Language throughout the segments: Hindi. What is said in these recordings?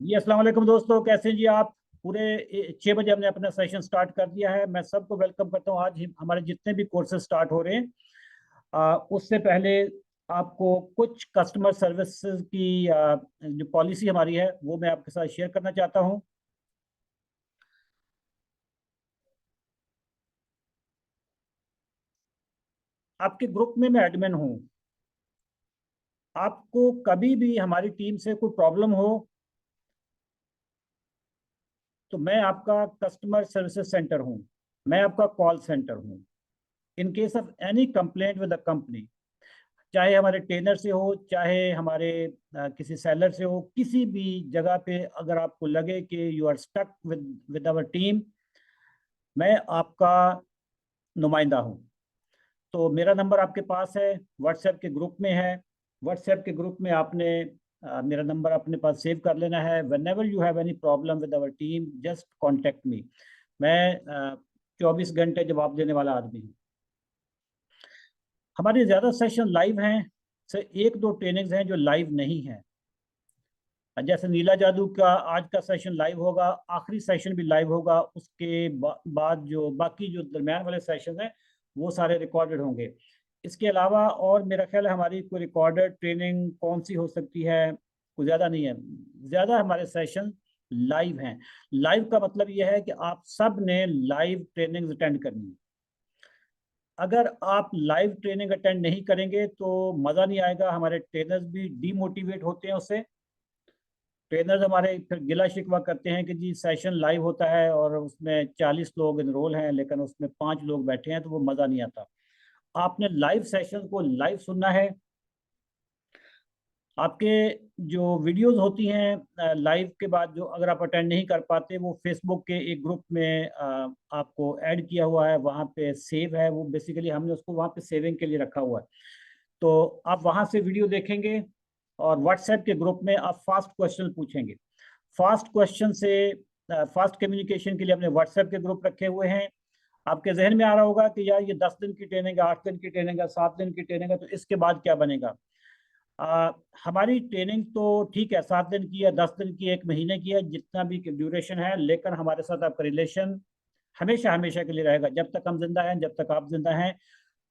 जी अस्सलाम वालेकुम दोस्तों, कैसे हैं जी आप। पूरे 6 बजे हमने अपना सेशन स्टार्ट कर दिया है। मैं सबको वेलकम करता हूँ। आज हमारे जितने भी कोर्सेज स्टार्ट हो रहे हैं, उससे पहले आपको कुछ कस्टमर सर्विसेज की जो पॉलिसी हमारी है वो मैं आपके साथ शेयर करना चाहता हूँ। आपके ग्रुप में मैं एडमिन हूँ। आपको कभी भी हमारी टीम से कोई प्रॉब्लम हो तो मैं आपका कस्टमर सर्विसेज सेंटर हूँ, मैं आपका कॉल सेंटर हूँ। In case of any complaint with the company, चाहे हमारे ट्रेनर से हो, चाहे हमारे किसी सेलर से हो, किसी भी जगह पे अगर आपको लगे कि you are stuck with with our team, मैं आपका नुमाइंदा हूँ। तो मेरा नंबर आपके पास है, व्हाट्सएप के ग्रुप में है। व्हाट्सएप के ग्रुप में आपने मेरा नंबर अपने पास सेव कर लेना है। Whenever you have any problem with our team, just contact me. मैं 24 घंटे जवाब देने वाला आदमी हूँ। हमारे ज़्यादा सेशन लाइव हैं, से एक दो ट्रेनिंग्स हैं जो लाइव नहीं हैं। जैसे नीला जादू का आज का सेशन लाइव होगा, आखिरी सेशन भी लाइव होगा। उसके बाद जो बाकी जो दरमियान वाले सेशन हैं वो सारे रिकॉर्डेड होंगे। इसके अलावा और मेरा ख्याल है हमारी कोई रिकॉर्डेड ट्रेनिंग कौन सी हो सकती है, कोई ज़्यादा नहीं है। ज़्यादा हमारे सेशन लाइव हैं। लाइव का मतलब यह है कि आप सब ने लाइव ट्रेनिंग अटेंड करनी है। अगर आप लाइव ट्रेनिंग अटेंड नहीं करेंगे तो मज़ा नहीं आएगा। हमारे ट्रेनर्स भी डीमोटिवेट होते हैं उससे। ट्रेनर्स हमारे फिर गिला शिकवा करते हैं कि जी सेशन लाइव होता है और उसमें 40 लोग इनरोल हैं लेकिन उसमें 5 लोग बैठे हैं, तो वो मज़ा नहीं आता। आपने लाइव सेशन को लाइव सुनना है। आपके जो वीडियोस होती हैं लाइव के बाद, जो अगर आप अटेंड नहीं कर पाते, वो फेसबुक के एक ग्रुप में आपको ऐड किया हुआ है, वहाँ पे सेव है। वो बेसिकली हमने उसको वहाँ पे सेविंग के लिए रखा हुआ है। तो आप वहाँ से वीडियो देखेंगे और व्हाट्सएप के ग्रुप में आप फास्ट क्वेश्चन पूछेंगे। फास्ट क्वेश्चन से फास्ट कम्युनिकेशन के लिए हमने व्हाट्सएप के ग्रुप रखे हुए हैं। आपके जहन में आ रहा होगा कि यार ये 10 दिन की ट्रेनिंग है, 8 दिन की ट्रेनिंग है, 7 दिन की ट्रेनिंग है, तो इसके बाद क्या बनेगा। हमारी ट्रेनिंग तो ठीक है, 7 दिन की है, 10 दिन की, 1 महीने की है, जितना भी ड्यूरेशन है, लेकिन हमारे साथ आपका रिलेशन हमेशा हमेशा के लिए रहेगा। जब तक हम जिंदा हैं, जब तक आप जिंदा हैं,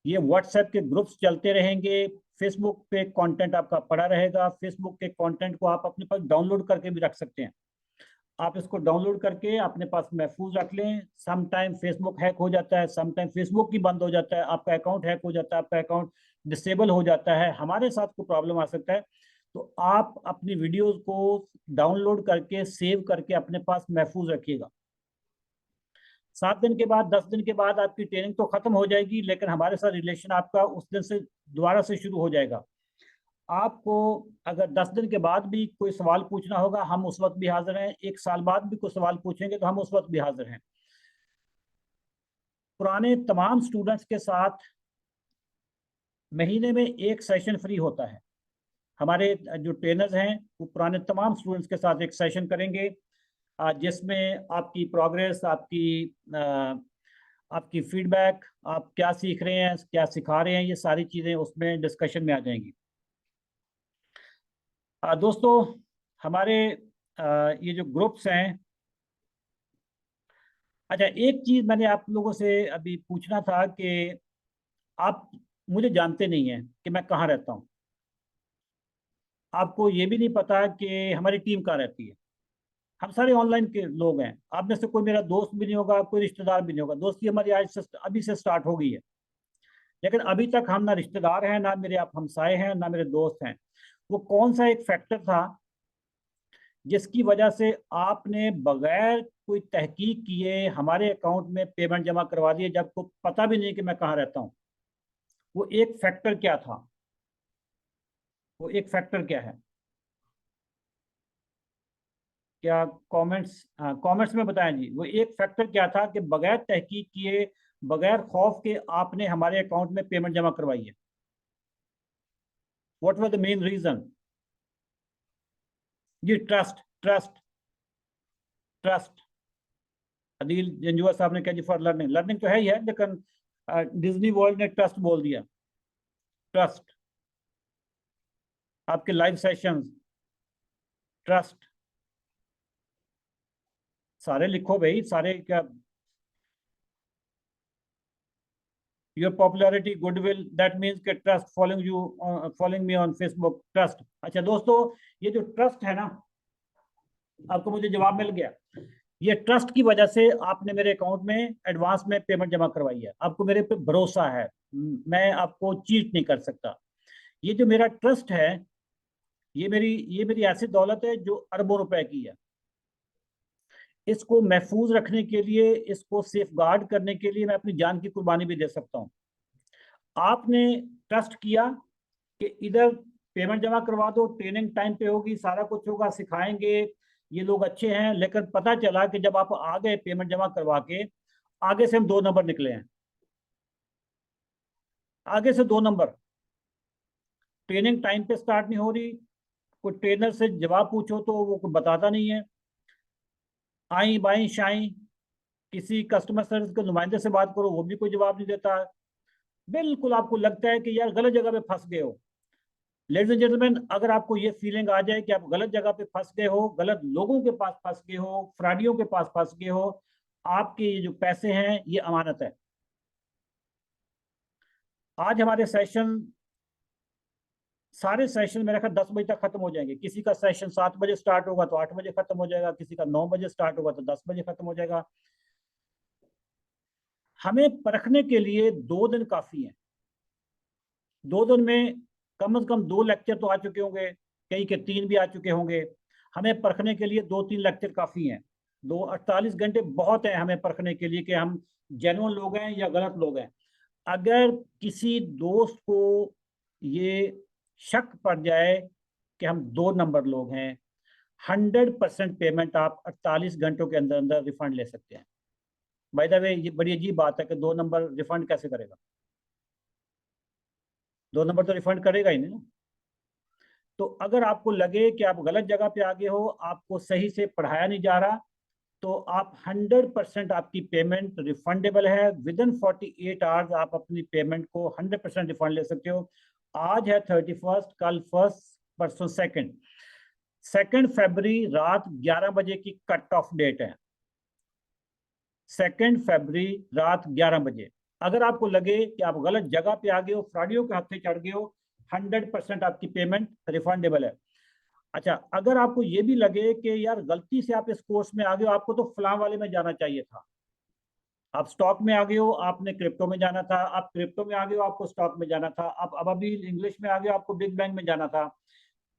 ये व्हाट्सएप के ग्रुप्स चलते रहेंगे। फेसबुक पे कंटेंट आपका पड़ा रहेगा। फेसबुक के कंटेंट को आप अपने पास डाउनलोड करके भी रख सकते हैं। आप इसको डाउनलोड करके अपने पास महफूज रख लें। सम टाइम फेसबुक हैक हो जाता है, सम टाइम फेसबुक ही बंद हो जाता है, आपका अकाउंट हैक हो जाता है, आपका अकाउंट डिसेबल हो जाता है, हमारे साथ को प्रॉब्लम आ सकता है। तो आप अपनी वीडियोस को डाउनलोड करके सेव करके अपने पास महफूज रखिएगा। 7 दिन के बाद, 10 दिन के बाद आपकी ट्रेनिंग तो खत्म हो जाएगी, लेकिन हमारे साथ रिलेशन आपका उस दिन से दोबारा से शुरू हो जाएगा। आपको अगर 10 दिन के बाद भी कोई सवाल पूछना होगा, हम उस वक्त भी हाजिर हैं। 1 साल बाद भी कोई सवाल पूछेंगे तो हम उस वक्त भी हाजिर हैं। पुराने तमाम स्टूडेंट्स के साथ महीने में एक सेशन फ्री होता है। हमारे जो ट्रेनर्स हैं वो पुराने तमाम स्टूडेंट्स के साथ एक सेशन करेंगे, जिसमें आपकी प्रोग्रेस, आपकी फीडबैक, आप क्या सीख रहे हैं, क्या सिखा रहे हैं, ये सारी चीज़ें उसमें डिस्कशन में आ जाएंगी। दोस्तों, हमारे ये जो ग्रुप्स हैं, अच्छा एक चीज़ मैंने आप लोगों से अभी पूछना था कि आप मुझे जानते नहीं हैं कि मैं कहाँ रहता हूँ। आपको ये भी नहीं पता कि हमारी टीम कहाँ रहती है। हम सारे ऑनलाइन के लोग हैं। आप में से कोई मेरा दोस्त भी नहीं होगा, कोई रिश्तेदार भी नहीं होगा। दोस्ती हमारी आज से अभी से स्टार्ट हो गई है, लेकिन अभी तक हम ना रिश्तेदार हैं, ना मेरे आप हमसाए हैं, ना मेरे दोस्त हैं। वो कौन सा एक फैक्टर था जिसकी वजह से आपने बगैर कोई तहकीक किए हमारे अकाउंट में पेमेंट जमा करवा दिए, जबकि पता भी नहीं कि मैं कहाँ रहता हूँ। वो एक फैक्टर क्या था, वो एक फैक्टर क्या है? क्या कमेंट्स, हाँ कमेंट्स में बताएं जी, वो एक फैक्टर क्या था कि बगैर तहकीक किए, बगैर खौफ के आपने हमारे अकाउंट में पेमेंट जमा करवाई है। What was the main reason? जी trust, trust, trust. Adeel Janjua साहब ने कहा जी फॉर लर्निंग। लर्निंग तो है ही है, लेकिन डिज्नी वर्ल्ड ने ट्रस्ट बोल दिया। ट्रस्ट, आपके लाइव सेशंस, ट्रस्ट। सारे लिखो भाई, सारे क्या। Your popularity, goodwill, that means के trust, following you, following me on Facebook, trust. अच्छा दोस्तों, ये जो ट्रस्ट है ना, आपको मुझे जवाब मिल गया। ये ट्रस्ट की वजह से आपने मेरे अकाउंट में एडवांस में पेमेंट जमा करवाई है, आपको मेरे पे भरोसा है, मैं आपको चीट नहीं कर सकता। ये जो मेरा ट्रस्ट है, ये मेरी ऐसी दौलत है जो अरबों रुपए की है। इसको महफूज रखने के लिए, इसको सेफ गार्ड करने के लिए मैं अपनी जान की कुर्बानी भी दे सकता हूँ। आपने ट्रस्ट किया कि इधर पेमेंट जमा करवा दो, ट्रेनिंग टाइम पे होगी, सारा कुछ होगा, सिखाएंगे, ये लोग अच्छे हैं। लेकिन पता चला कि जब आप आ गए पेमेंट जमा करवा के, आगे से हम 2 नंबर निकले हैं। आगे से 2 नंबर, ट्रेनिंग टाइम पे स्टार्ट नहीं हो रही, कोई ट्रेनर से जवाब पूछो तो वो कुछ बताता नहीं है, आई बाई शाई, किसी कस्टमर सर्विस के नुमाइंदे से बात करो वो भी कोई जवाब नहीं देता है। बिल्कुल आपको लगता है कि यार गलत जगह पे फंस गए हो। लेडीज एंड जेंटलमैन, अगर आपको ये फीलिंग आ जाए कि आप गलत जगह पे फंस गए हो, गलत लोगों के पास फंस गए हो, फ्रॉडियों के पास फंस गए हो, आपके ये जो पैसे हैं ये अमानत है। आज हमारे सेशन, सारे सेशन मेरे ख्याल 10 बजे तक खत्म हो जाएंगे। किसी का सेशन 7 बजे स्टार्ट होगा तो 8 बजे खत्म हो जाएगा, किसी का 9 बजे स्टार्ट होगा तो 10 बजे खत्म हो जाएगा। हमें परखने के लिए 2 दिन काफी है। 2 दिन में कम से कम 2 लेक्चर तो आ चुके होंगे, कई के 3 भी आ चुके होंगे। हमें परखने के लिए 2-3 लेक्चर काफी हैं। 48 घंटे बहुत है हमें परखने के लिए कि हम जेन्युइन लोग हैं या गलत लोग हैं। अगर किसी दोस्त को ये शक पड़ जाए कि हम 2 नंबर लोग हैं, 100% पेमेंट आप 48 घंटों के अंदर अंदर रिफंड ले सकते हैं। बाय द वे, ये बड़ी अजीब बात है कि 2 नंबर रिफंड कैसे करेगा? 2 नंबर तो रिफंड करेगा ही नहीं ना। तो अगर आपको लगे कि आप गलत जगह पे आगे हो, आपको सही से पढ़ाया नहीं जा रहा, तो आप 100% आपकी पेमेंट रिफंडेबल है। विद इन 48 आवर्स आप अपनी पेमेंट को 100% रिफंड ले सकते हो। आज है 31, कल 1, परसों 2। 2 फरवरी रात 11 बजे की कट ऑफ डेट है। 2 फरवरी रात 11 बजे। अगर आपको लगे कि आप गलत जगह पे आ गए हो, फ्रॉडियों के हाथे चढ़ गए हो, 100% आपकी पेमेंट रिफंडेबल है। अच्छा, अगर आपको ये भी लगे कि यार गलती से आप इस कोर्स में आ गए हो, आपको तो फलां वाले में जाना चाहिए था, आप स्टॉक में आ गए हो, आपने क्रिप्टो में जाना था, आप क्रिप्टो में आ गए हो, आपको स्टॉक में जाना था, आप अब अभी इंग्लिश में आ गए हो, आपको बिग बैंग में जाना था,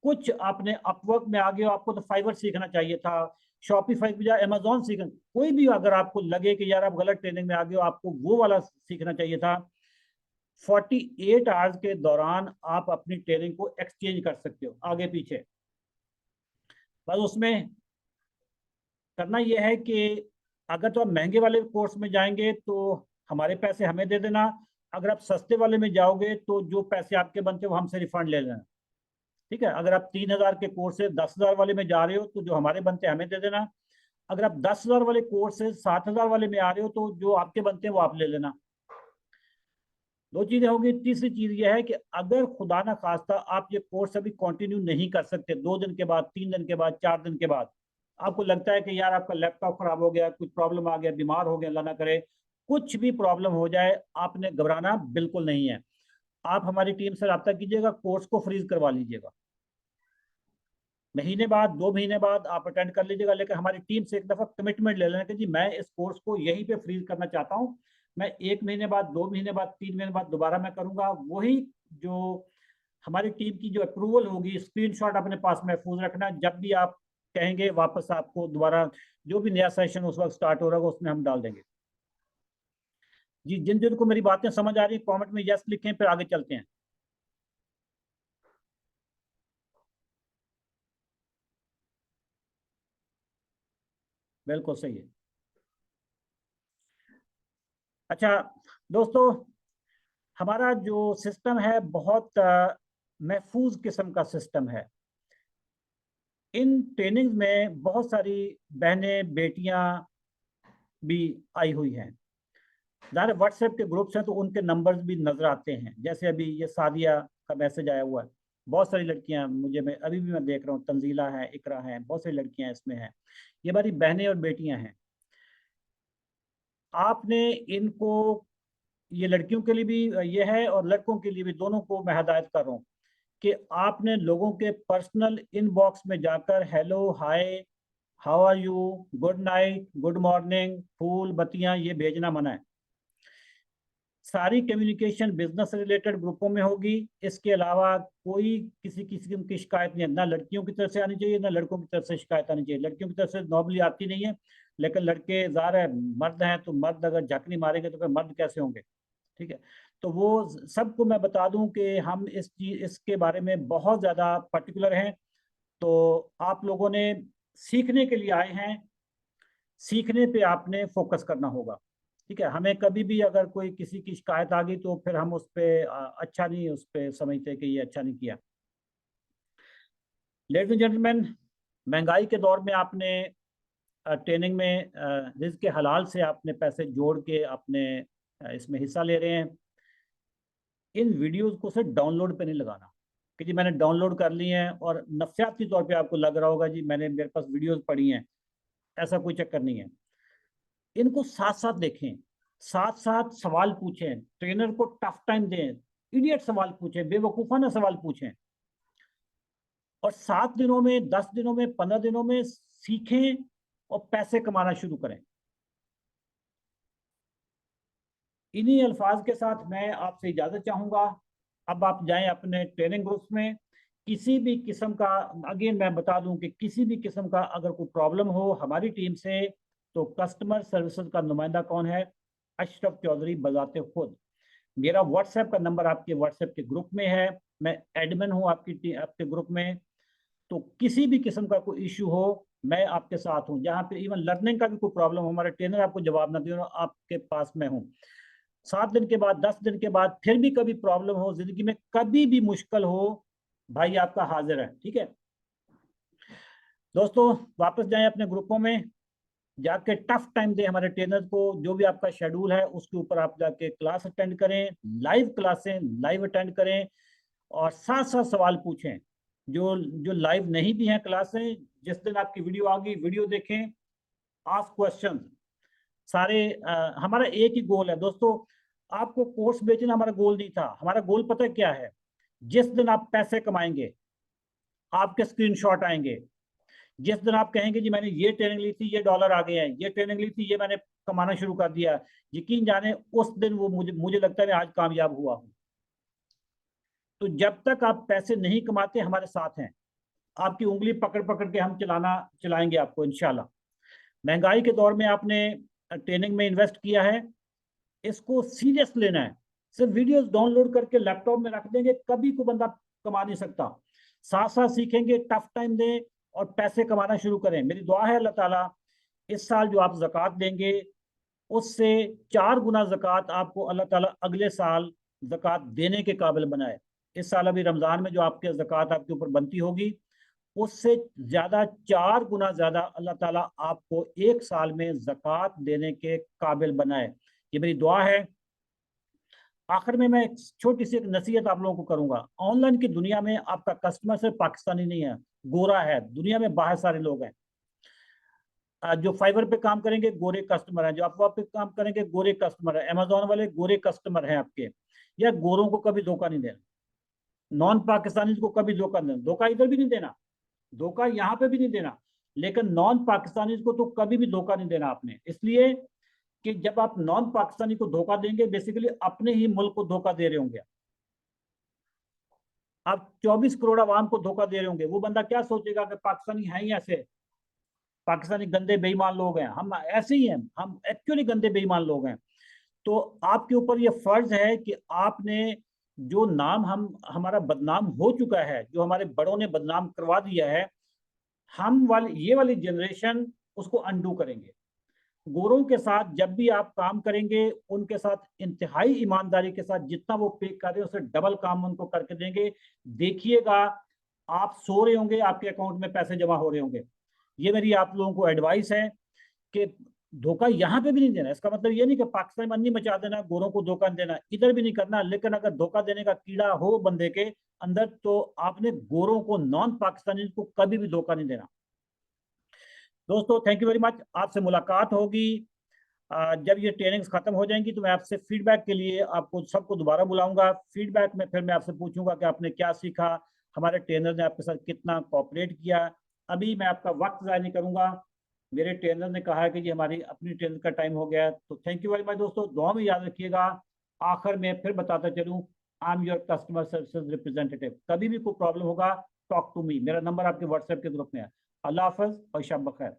कुछ आपने अपवर्क में आ गए हो, आपको तो फाइवर सीखना चाहिए था, शॉपिफाई की बजाय अमेजोन सीखना। कोई भी अगर आपको लगे कि यार आप गलत ट्रेनिंग में आ गए हो, आपको वो वाला सीखना चाहिए था, 48 आवर्स के दौरान आप अपनी ट्रेनिंग को एक्सचेंज कर सकते हो आगे पीछे। बस उसमें करना यह है कि अगर तो आप महंगे वाले कोर्स में जाएंगे तो हमारे पैसे हमें दे देना। अगर आप सस्ते वाले में जाओगे तो जो पैसे आपके बनते हैं वो हमसे रिफंड ले लेना। ठीक है, अगर आप 3,000 के कोर्स से 10,000 वाले में जा रहे हो तो जो हमारे बनते हैं हमें दे देना। अगर आप 10,000 वाले कोर्स से 7,000 वाले में आ रहे हो तो जो आपके बनते हैं वो आप ले लेना। 2 चीजें होगी। तीसरी चीज यह है कि अगर खुदा ना खास्ता आप ये कोर्स अभी कंटिन्यू नहीं कर सकते, 2 दिन के बाद, 3 दिन के बाद, 4 दिन के बाद, आपको लगता है कि यार आपका लैपटॉप खराब हो गया, कुछ प्रॉब्लम आ गया, बीमार हो गया, अल्लाह ना करे, कुछ भी प्रॉब्लम हो जाए, आपने घबराना बिल्कुल नहीं है। आप हमारी टीम से रब्ता कीजिएगा, कोर्स को फ्रीज करवा लीजिएगा। महीने बाद, 2 महीने बाद आप अटेंड कर लीजिएगा, लेकिन हमारी टीम से एक दफा कमिटमेंट ले लेना कि जी मैं इस कोर्स को यहीं पे फ्रीज करना चाहता हूँ। मैं 1 महीने बाद, 2 महीने बाद, 3 महीने बाद दोबारा मैं करूंगा। वही जो हमारी टीम की जो अप्रूवल होगी, स्क्रीनशॉट अपने पास महफूज रखना, जब भी आप कहेंगे वापस आपको दोबारा जो भी नया सेशन उस वक्त स्टार्ट हो रहा होगा उसमें हम डाल देंगे। जी, जिन जिन को मेरी बातें समझ आ रही है कमेंट में यस लिखें, फिर आगे चलते हैं। बिल्कुल सही है। अच्छा दोस्तों, हमारा जो सिस्टम है बहुत महफूज किस्म का सिस्टम है। इन ट्रेनिंग में बहुत सारी बहनें बेटियां भी आई हुई हैं। ज़्यादा व्हाट्सएप के ग्रुप्स हैं तो उनके नंबर्स भी नजर आते हैं, जैसे अभी ये सादिया का मैसेज आया हुआ है। बहुत सारी लड़कियां मुझे, मैं अभी भी मैं देख रहा हूँ, तंजीला है, इकरा है, बहुत सारी लड़कियां इसमें हैं। ये हमारी बहनें और बेटियां हैं। आपने इनको, ये लड़कियों के लिए भी ये है और लड़कों के लिए भी, दोनों को मैं हदायत कर रहा हूँ कि आपने लोगों के पर्सनल इनबॉक्स में जाकर hello, hi, how are you, good night, good morning, फूल बत्तियां, ये भेजना मना है। सारी कम्युनिकेशन बिजनेस रिलेटेड ग्रुपों में होगी। इसके अलावा कोई किसी किस्म की शिकायत नहीं है, ना लड़कियों की तरफ से आनी चाहिए ना लड़कों की तरफ से शिकायत आनी चाहिए। लड़कियों की तरफ से नॉर्मली आती नहीं है, लेकिन लड़के ज़ाहिर है मर्द हैं, तो मर्द अगर झकनी मारेंगे तो फिर मर्द कैसे होंगे? ठीक है। तो वो सबको मैं बता दूं कि हम इस चीज, इसके बारे में बहुत ज़्यादा पर्टिकुलर हैं। तो आप लोगों ने सीखने के लिए आए हैं, सीखने पे आपने फोकस करना होगा। ठीक है। हमें कभी भी अगर कोई किसी की शिकायत आ गई तो फिर हम उस पर अच्छा नहीं, उस पर समझते कि ये अच्छा नहीं किया। लेडीज एंड जेंटलमैन, महंगाई के दौर में आपने ट्रेनिंग में रिस्क के हलाल से आपने पैसे जोड़ के आपने इसमें हिस्सा ले रहे हैं। इन वीडियोस को सिर्फ डाउनलोड पे नहीं लगाना कि जी मैंने डाउनलोड कर ली हैं और नफ्सियाती तौर पे आपको लग रहा होगा जी मैंने, मेरे पास वीडियोस पड़ी हैं। ऐसा कोई चक्कर नहीं है। इनको साथ साथ देखें, साथ साथ सवाल पूछें, ट्रेनर को टफ टाइम दें, इडियट सवाल पूछें, बेवकूफ़ाना सवाल पूछें, और 7 दिनों में, 10 दिनों में, 15 दिनों में सीखें और पैसे कमाना शुरू करें। इन्हीं अल्फाज के साथ मैं आपसे इजाज़त चाहूँगा। अब आप जाएं अपने ट्रेनिंग ग्रुप्स में। किसी भी किस्म का, अगेन मैं बता दूं कि किसी भी किस्म का अगर कोई प्रॉब्लम हो हमारी टीम से, तो कस्टमर सर्विसेज का नुमाइंदा कौन है? अशरफ चौधरी बजाते खुद। मेरा व्हाट्सएप का नंबर आपके व्हाट्सएप के ग्रुप में है, मैं एडमिन हूँ आपके ग्रुप में। तो किसी भी किस्म का कोई इशू हो, मैं आपके साथ हूँ। जहाँ पे इवन लर्निंग का भी कोई प्रॉब्लम हो, हमारा ट्रेनर आपको जवाब ना दे, आपके पास मैं हूँ। 7 दिन के बाद, 10 दिन के बाद फिर भी कभी प्रॉब्लम हो जिंदगी में, कभी भी मुश्किल हो, भाई आपका हाजिर है। ठीक है दोस्तों, वापस जाएं अपने ग्रुपों में, जाके टफ टाइम दें हमारे ट्रेनर को। जो भी आपका शेड्यूल है उसके ऊपर आप जाके क्लास अटेंड करें, लाइव क्लासें लाइव अटेंड करें, और साथ साथ सवाल पूछें। जो जो लाइव नहीं भी हैं क्लासें, जिस दिन आपकी वीडियो आ गई वीडियो देखें, आस्क क्वेश्चन सारे। हमारा एक ही गोल है दोस्तों, आपको कोर्स बेचना हमारा गोल नहीं था। हमारा गोल पता है क्या है? जिस दिन आप पैसे कमाएंगे, आपके स्क्रीनशॉट आएंगे, जिस दिन आप कहेंगे जी मैंने ये ट्रेनिंग ली थी, ये डॉलर आ गए हैं, ये ट्रेनिंग ली थी, ये मैंने कमाना शुरू कर दिया, यकीन जाने उस दिन वो मुझे मुझे लगता है मैं आज कामयाब हुआ हूं। तो जब तक आप पैसे नहीं कमाते हमारे साथ हैं, आपकी उंगली पकड़ पकड़ के हम चलाएंगे आपको इंशाल्लाह। महंगाई के दौर में आपने ट्रेनिंग में इन्वेस्ट किया है, इसको सीरियस लेना है। सिर्फ वीडियोस डाउनलोड करके लैपटॉप में रख देंगे, कभी कोई बंदा कमा नहीं सकता। साथ साथ सीखेंगे, टफ टाइम दें और पैसे कमाना शुरू करें। मेरी दुआ है अल्लाह ताला इस साल जो आप ज़कात देंगे उससे 4 गुना ज़कात आपको अल्लाह ताला अगले साल ज़कात देने के काबिल बनाए। इस साल अभी रमज़ान में जो आपके ज़कात आपके ऊपर बनती होगी, उससे ज़्यादा, 4 गुना ज़्यादा अल्लाह ताला आपको एक साल में ज़कात देने के काबिल बनाए। ये मेरी दुआ है। आखिर में मैं एक छोटी सी एक नसीहत आप लोगों को करूंगा। ऑनलाइन की दुनिया में आपका कस्टमर सिर्फ पाकिस्तानी नहीं है, गोरा है। दुनिया में बाहर सारे लोग हैं। जो फाइवर पे काम करेंगे गोरे कस्टमर हैं, जो अपवर्क पे काम करेंगे गोरे कस्टमर हैं, अमेजोन वाले गोरे कस्टमर हैं आपके। या गोरों को कभी धोखा नहीं देना, नॉन पाकिस्तानी को कभी धोखा नहीं देना। धोखा इधर भी नहीं देना, धोखा यहाँ पे भी नहीं देना, लेकिन नॉन पाकिस्तानी को तो कभी भी धोखा नहीं देना आपने। इसलिए कि जब आप नॉन पाकिस्तानी को धोखा देंगे, बेसिकली अपने ही मुल्क को धोखा दे रहे होंगे। आप 24 करोड़ आवाम को धोखा दे रहे होंगे। वो बंदा क्या सोचेगा कि पाकिस्तानी है ही ऐसे, पाकिस्तानी गंदे बेईमान लोग हैं। हम ऐसे ही हैं, हम एक्चुअली गंदे बेईमान लोग हैं। तो आपके ऊपर ये फर्ज है कि आपने जो नाम हमारा बदनाम हो चुका है, जो हमारे बड़ों ने बदनाम करवा दिया है, ये वाली जनरेशन उसको अनडू करेंगे। गोरों के साथ जब भी आप काम करेंगे, उनके साथ इंतहाई ईमानदारी के साथ जितना वो पे कर रहे हैं उससे डबल काम उनको करके देंगे। देखिएगा, आप सो रहे होंगे, आपके अकाउंट में पैसे जमा हो रहे होंगे। ये मेरी आप लोगों को एडवाइस है कि धोखा यहाँ पे भी नहीं देना। इसका मतलब ये नहीं कि पाकिस्तान में अन्नी मचा देना, गोरों को धोखा देना, इधर भी नहीं करना। लेकिन अगर धोखा देने का कीड़ा हो बंदे के अंदर, तो आपने गोरों को, नॉन पाकिस्तानी को कभी भी धोखा नहीं देना। दोस्तों थैंक यू वेरी मच। आपसे मुलाकात होगी जब ये ट्रेनिंग्स खत्म हो जाएंगी, तो मैं आपसे फीडबैक के लिए आपको सबको दोबारा बुलाऊंगा। फीडबैक में फिर मैं आपसे पूछूंगा कि आपने क्या सीखा, हमारे ट्रेनर ने आपके साथ कितना कोऑपरेट किया। अभी मैं आपका वक्त ज़ाया नहीं करूंगा, मेरे ट्रेनर ने कहा है कि जी हमारी अपनी ट्रेनर का टाइम हो गया है। तो थैंक यू वेरी मच दोस्तों, दुआ में याद रखिएगा। आखिर में फिर बताता चलूँ, I am your customer services representative. कभी भी कोई प्रॉब्लम होगा, टॉक टू मी। मेरा नंबर आपके व्हाट्सएप के ग्रुप में है। अल्लाह हाफ़िज़ और शब बखैर।